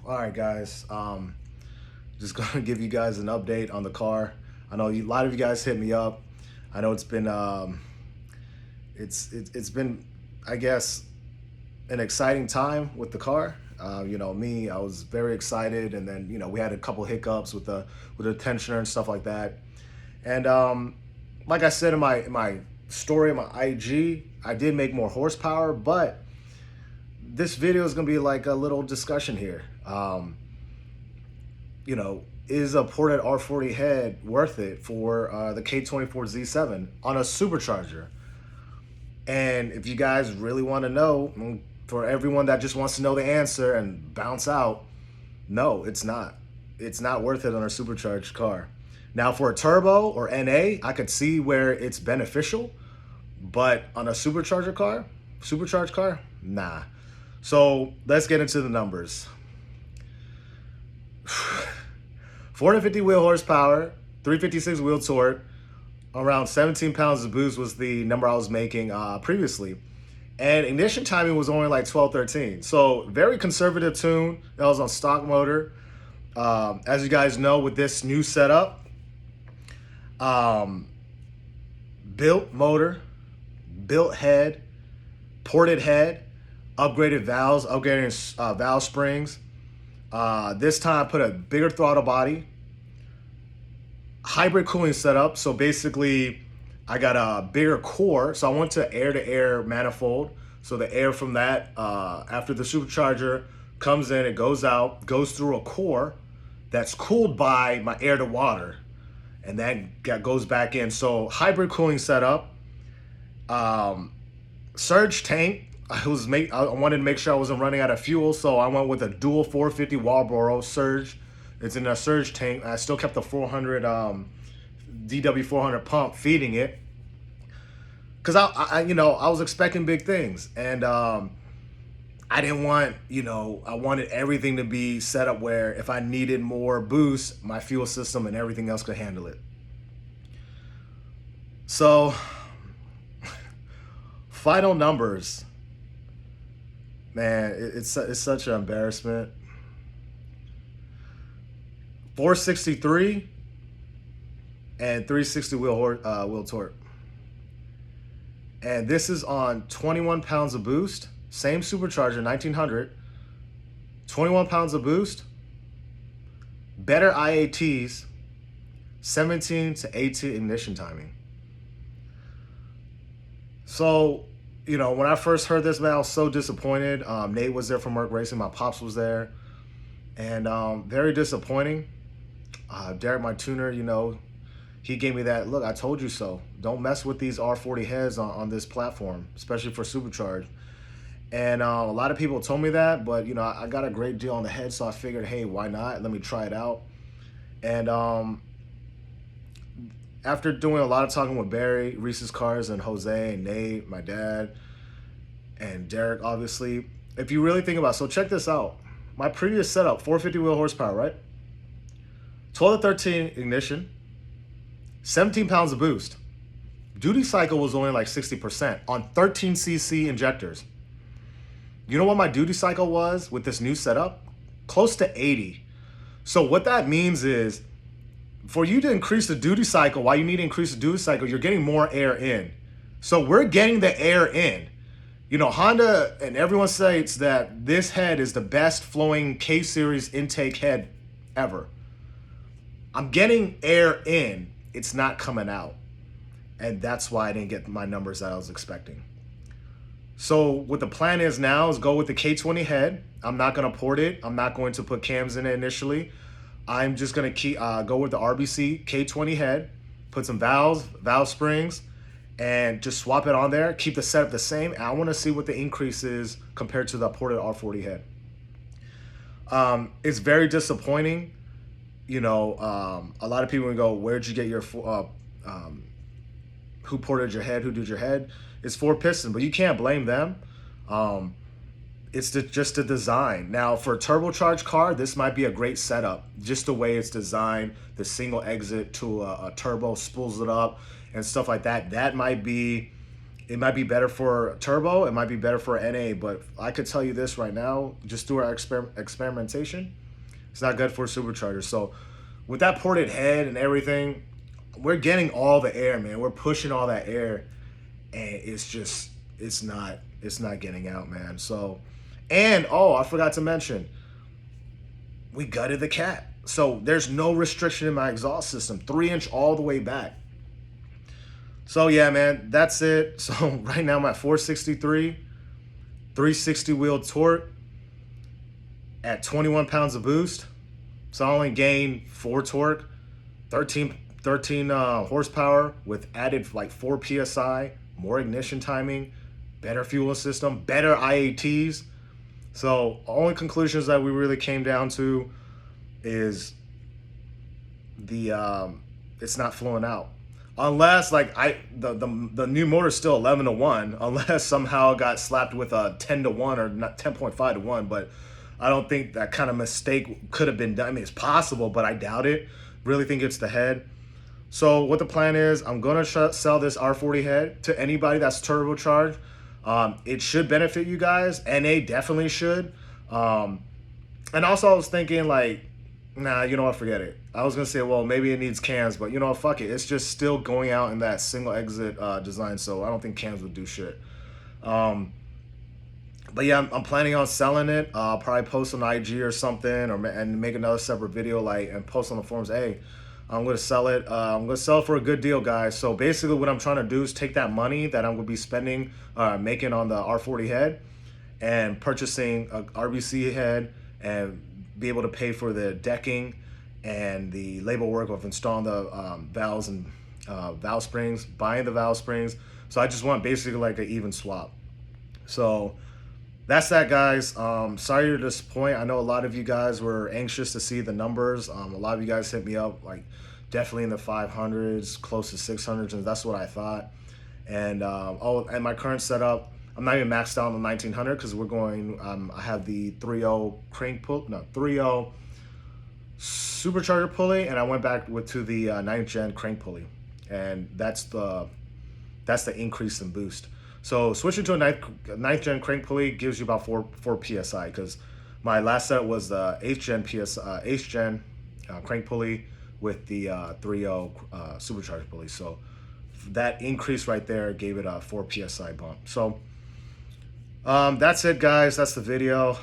All right, guys. Just gonna give you guys an update on the car. I know a lot of you guys hit me up. I know it's been it's been, I guess, an exciting time with the car. Me, I was very excited, and then we had a couple hiccups with the tensioner and stuff like that. And like I said in my story, in my IG, I did make more horsepower, but this video is gonna be like a little discussion here. Is a ported R40 head worth it for the K24Z7 on a supercharger? And if you guys really want to know, for everyone that just wants to know the answer and bounce out, no, it's not. It's not worth it on a supercharged car. Now, for a turbo or NA, I could see where it's beneficial, but on a supercharged car, nah. So let's get into the numbers. 450 wheel horsepower, 356 wheel torque, around 17 pounds of boost was the number I was making previously. And ignition timing was only like 12, 13. So very conservative tune. That was on stock motor. As you guys know, with this new setup, built motor, built head, ported head, upgraded valves, upgraded valve springs. This time I put a bigger throttle body, hybrid cooling setup. So basically I got a bigger core. So I went to air manifold. So the air from that, after the supercharger comes in, it goes out, goes through a core that's cooled by my air to water, and then goes back in. So hybrid cooling setup, surge tank. I wanted to make sure I wasn't running out of fuel, so I went with a dual 450 Walboro Surge. It's in a surge tank. I still kept the 400 DW400 pump feeding it, because I was expecting big things, and I didn't want, I wanted everything to be set up where if I needed more boost, my fuel system and everything else could handle it. So final numbers. Man, it's such an embarrassment. 463 and 360 wheel torque. And this is on 21 pounds of boost. Same supercharger, 1900. 21 pounds of boost. Better IATs. 17 to 18 ignition timing. So, when I first heard this, man, I was so disappointed. Nate was there from Merc Racing. My pops was there. And very disappointing. Derek, my tuner, he gave me that, look, I told you so. Don't mess with these R40 heads on this platform, especially for supercharged. And a lot of people told me that, but, I got a great deal on the head, so I figured, hey, why not? Let me try it out. And after doing a lot of talking with Barry, Reese's Cars, and Jose, and Nate, my dad, and Derek, obviously, if you really think about it, so check this out. My previous setup, 450 wheel horsepower, right? 12 to 13 ignition, 17 pounds of boost. Duty cycle was only like 60% on 13cc injectors. You know what my duty cycle was with this new setup? Close to 80. So what that means is, for you to increase the duty cycle, why you need to increase the duty cycle, you're getting more air in. So we're getting the air in. Honda and everyone states that this head is the best flowing K-Series intake head ever. I'm getting air in, it's not coming out. And that's why I didn't get my numbers that I was expecting. So what the plan is now is go with the K20 head. I'm not gonna port it. I'm not going to put cams in it initially. I'm just gonna go with the RBC K20 head, put some valve springs, and just swap it on there, keep the setup the same. And I wanna see what the increase is compared to the ported R40 head. It's very disappointing. A lot of people would go, where'd you get your, who ported your head, who did your head? It's 4-piston, but you can't blame them. It's just the design. Now, for a turbocharged car, this might be a great setup. Just the way it's designed, the single exit to a turbo spools it up and stuff like that. That might be It might be better for turbo, it might be better for NA, but I could tell you this right now, just through our experimentation, it's not good for a supercharger. So with that ported head and everything, we're getting all the air, man. We're pushing all that air, and it's not getting out, man. So, and oh, I forgot to mention, we gutted the cat. So there's no restriction in my exhaust system, 3-inch all the way back. So yeah, man, that's it. So right now I'm at 463, 360 wheel torque at 21 pounds of boost. So I only gained 4 torque, 13 horsepower with added like 4 PSI, more ignition timing, better fuel system, better IATs. So only conclusions that we really came down to is the it's not flowing out. Unless like the new motor is still 11-1, unless somehow it got slapped with a 10-1 or not 10.5-1, but I don't think that kind of mistake could have been done. I mean, it's possible, but I doubt it. Really think it's the head. So what the plan is, I'm gonna sell this R40 head to anybody that's turbocharged. It should benefit you guys. NA definitely should. And also I was thinking like, nah, you know what, forget it. I was gonna say, well, maybe it needs cams, but you know what, fuck it. It's just still going out in that single exit design, so I don't think cams would do shit. But yeah, I'm planning on selling it. I'll probably post on IG or something, and make another separate video, like, and post on the forums. Hey, I'm gonna sell it. I'm gonna sell it for a good deal, guys. So basically, what I'm trying to do is take that money that I'm gonna be spending, making on the R40 head, and purchasing a RBC head, and be able to pay for the decking and the labor work of installing the valves and valve springs, buying the valve springs. So I just want basically like an even swap. So that's that, guys. Sorry to disappoint. I know a lot of you guys were anxious to see the numbers. A lot of you guys hit me up, like definitely in the 500s, close to 600s, and that's what I thought. And and my current setup, I'm not even maxed out on the 1900 because we're going. I have the 3.0 crank pull, no 3.0 supercharger pulley, and I went back to the 9th gen crank pulley, and that's the increase in boost. So switching to a 9th gen crank pulley gives you about 4 PSI, because my last set was the 8th gen crank pulley with the 3.0 supercharged pulley. So that increase right there gave it a 4 PSI bump. So that's it, guys. That's the video.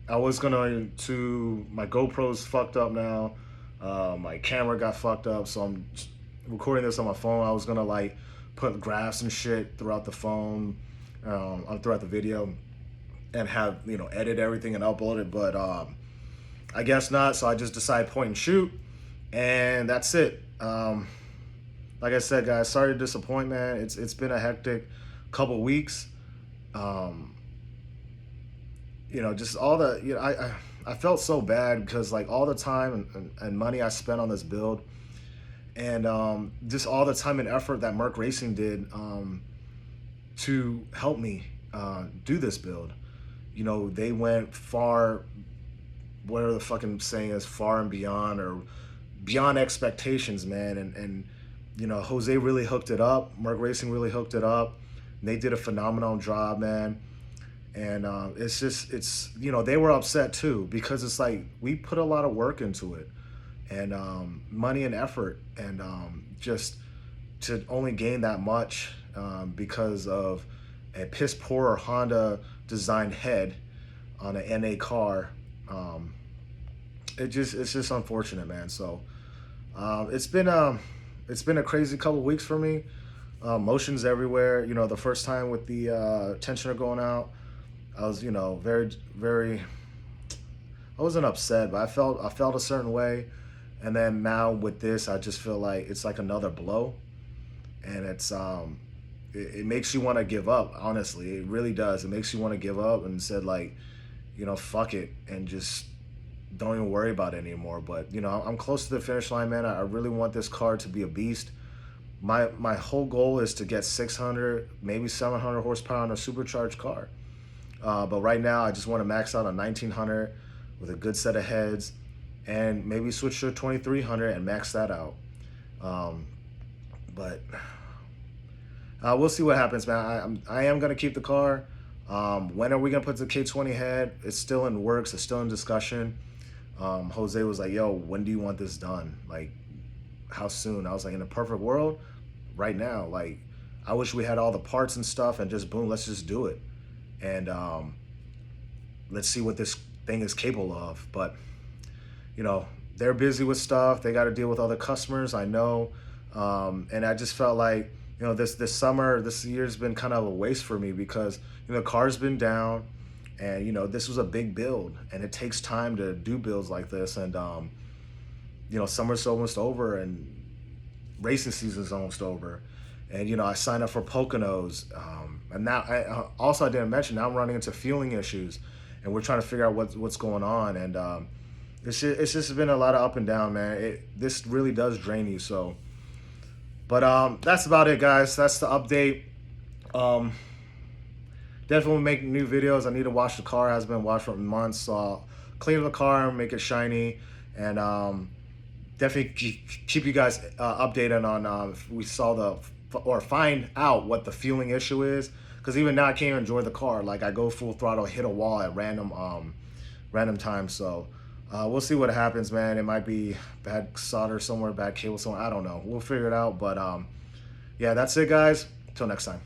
I was gonna my GoPro's fucked up now. My camera got fucked up, so I'm recording this on my phone. I was gonna like put graphs and shit throughout the phone, throughout the video, and have, you know, edit everything and upload it, but I guess not. So I just decided point and shoot, and that's it. Like I said, guys, sorry to disappoint, man. It's been a hectic couple weeks. You know, just all the, you know, I felt so bad because like all the time and money I spent on this build, and just all the time and effort that Merc Racing did to help me do this build. You know, they went far, whatever the fucking saying is, far and beyond, or beyond expectations, man. And you know, Jose really hooked it up. Merc Racing really hooked it up. They did a phenomenal job, man. And it's you know, they were upset too, because it's like we put a lot of work into it, and money and effort, and just to only gain that much because of a piss poor Honda designed head on an NA car. It's just unfortunate, man. So it's been a crazy couple of weeks for me. Motions everywhere. You know, the first time with the tensioner going out, I was, you know, very, I wasn't upset, but I felt a certain way. And then now with this, I just feel like it's like another blow, and it's it makes you want to give up. Honestly, it really does. It makes you want to give up and said, like, you know, fuck it, and just don't even worry about it anymore. But you know, I'm close to the finish line, man. I really want this car to be a beast. My whole goal is to get 600, maybe 700 horsepower on a supercharged car. But right now, I just want to max out on 1900 with a good set of heads, and maybe switch to a 2300 and max that out. But We'll see what happens, man. I am gonna keep the car. When are we gonna put the K20 head? It's still in works. It's still in discussion. Jose was like, "Yo, when do you want this done? Like, how soon?" I was like, "In a perfect world, right now. Like, I wish we had all the parts and stuff, and just boom, let's just do it, and let's see what this thing is capable of." But you know, they're busy with stuff. They got to deal with other customers. I know, and I just felt like, you know, this summer, this year's been kind of a waste for me because, you know, the car's been down, and you know, this was a big build, and it takes time to do builds like this, and you know, summer's almost over, and racing season's almost over, and you know, I signed up for Poconos, and now I didn't mention, now I'm running into fueling issues, and we're trying to figure out what's going on, and it's just been a lot of up and down, man. This really does drain you. So, but that's about it, guys. That's the update. Um, Definitely make new videos. I need to wash the car. It has been washed for months. So I'll clean the car, make it shiny, and definitely keep you guys updated on if we saw or find out what the fueling issue is. Because even now I can't even enjoy the car. Like, I go full throttle, hit a wall at random times. So we'll see what happens, man. It might be bad solder somewhere, bad cable somewhere. I don't know. We'll figure it out. But yeah, that's it, guys. Till next time.